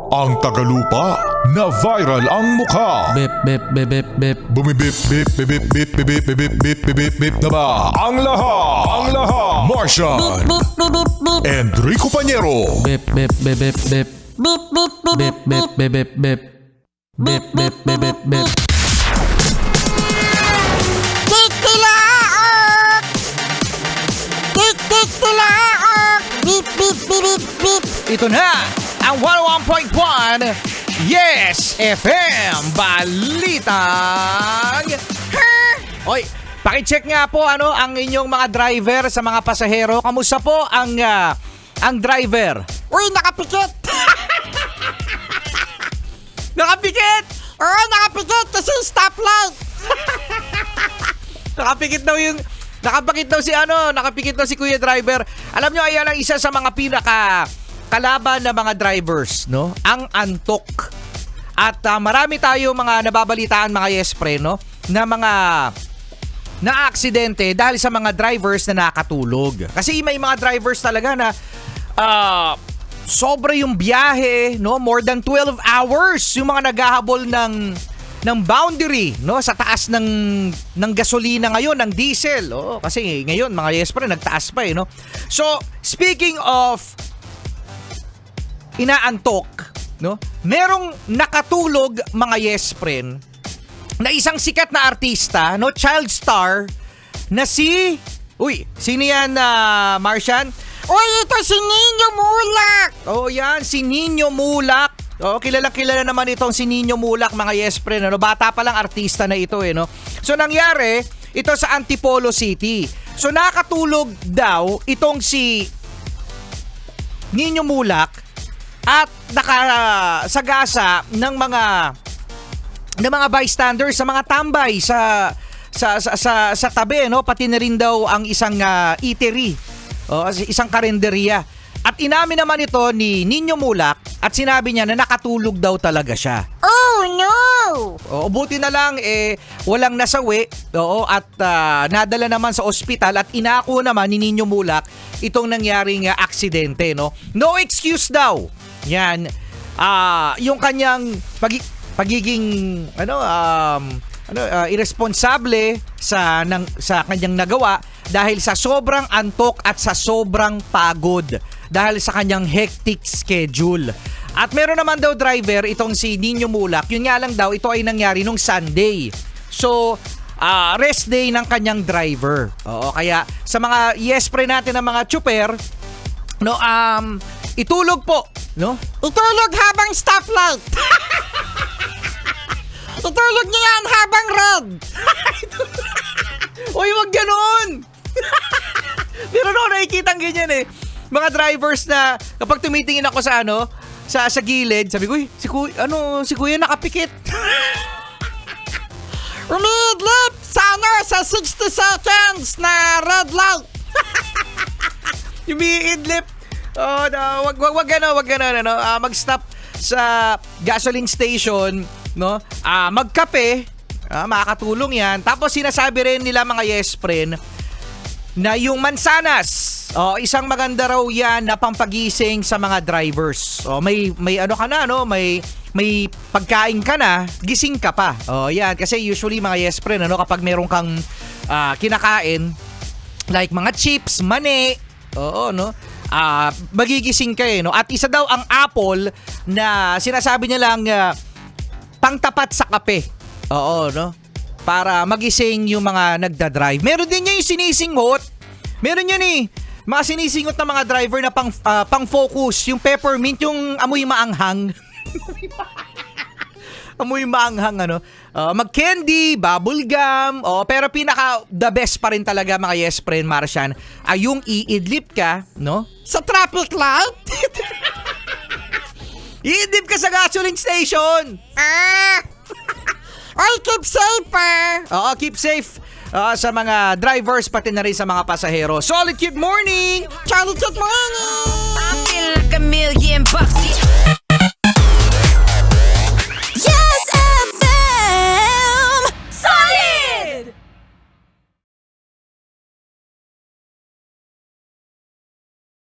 Ang Tagalupa na viral ang mukha. Bip, bip, bip, bip, bip. Bumibip, bip, bip, bip, bip, bip, bip, bip, bip, bip, bip na ba? Ang lahat. Martian. Enrico Pañero. Bip, bip, bip, bip, bip. Bip, bip, bip, bip, bip, bip, bip. Bip, bip, bip, bip, bip. Tik-tilaok! Tik-tik-tilaok! Bip, bip, bip, bip, bip. Ito na ang 101.1 Yes FM Balitang Oy, pakicheck nga po ang inyong mga driver sa mga pasahero. Kamusta po ang driver? Uy, nakapikit! Nakapikit! Oo, nakapikit kasi stoplight. Nakapikit daw si Kuya Driver. Alam nyo, ayan ang isa sa mga kalaban ng mga drivers, no? Ang antok. At marami tayo mga nababalitaan, mga yespre, no? Na mga na-aksidente dahil sa mga drivers na nakatulog. Kasi may mga drivers talaga na sobra yung biyahe, no? More than 12 hours yung mga naghahabol ng boundary, no, sa taas ng gasolina ngayon, ng diesel. Kasi ngayon mga yespre nagtaas pa no. So, speaking of inaantok, no, merong nakatulog mga yespre na isang sikat na artista, no, child star na sino yan, Martian? Uy, ito si Nino Mulak. Yan, si Nino Mulak. Kilala naman itong si Nino Mulak, mga yespre, no? Bata pa lang artista na ito, no? So, nangyari, ito sa Antipolo City. So, nakatulog daw itong si Nino Mulak at nakasagasa ng mga bystanders, sa mga tambay sa tabi, no? Pati na rin daw ang isang eatery, isang karinderya. At inamin naman ito ni Nino Mulak at sinabi niya na nakatulog daw talaga siya. Oh no! Buti na lang walang nasawi, at nadala naman sa ospital at inako naman ni Nino Mulak itong nangyaring aksidente, no. No excuse daw. Yan. Yung kanyang pagiging irresponsable sa kanyang nagawa dahil sa sobrang antok at sa sobrang pagod dahil sa kanyang hectic schedule. At meron naman daw driver itong si Nino Mulak. Yun nga lang daw, ito ay nangyari nung Sunday. So, rest day ng kanyang driver. Kaya sa mga yespre natin ng mga tsuper, no, itulog po, no? Itulog habang stoplight. Itulog niya yan habang red. Uy, wag ganun! Pero nakikita ang ganyan mga drivers na kapag tumitingin ako sa sa gilid, sabi ko, si Kuya nakapikit. Umidlip sa 60 seconds na red light. Umiidlip. Wag ganun. Mag-stop sa gasoline station, no? Magkape, makakatulong yan. Tapos sinasabi rin nila mga yespren na yung mansanas, isang maganda raw yan na pampagising sa mga drivers. May pagkain ka na, gising ka pa. Yan, kasi usually mga yespren, kapag meron kang kinakain, like mga chips, mani, magigising ka no? At isa daw ang apple na sinasabi niya lang pangtapat sa kape. No? Para magising yung mga nagdadrive. Meron din niya yung sinisingot. Meron yan mga sinisingot na mga driver na pang-focus. Yung peppermint, yung amoy maanghang. Amoy maanghang, mag-candy, bubble gum. Pero pinaka the best pa rin talaga mga yespren, Martian, ay yung iidlip ka, no? Sa traffic light? Iidlip ka sa gasoline station. Oy, keep safe Keep safe sa mga drivers pati na rin sa mga pasahero. Solid good morning! Charlie, good morning!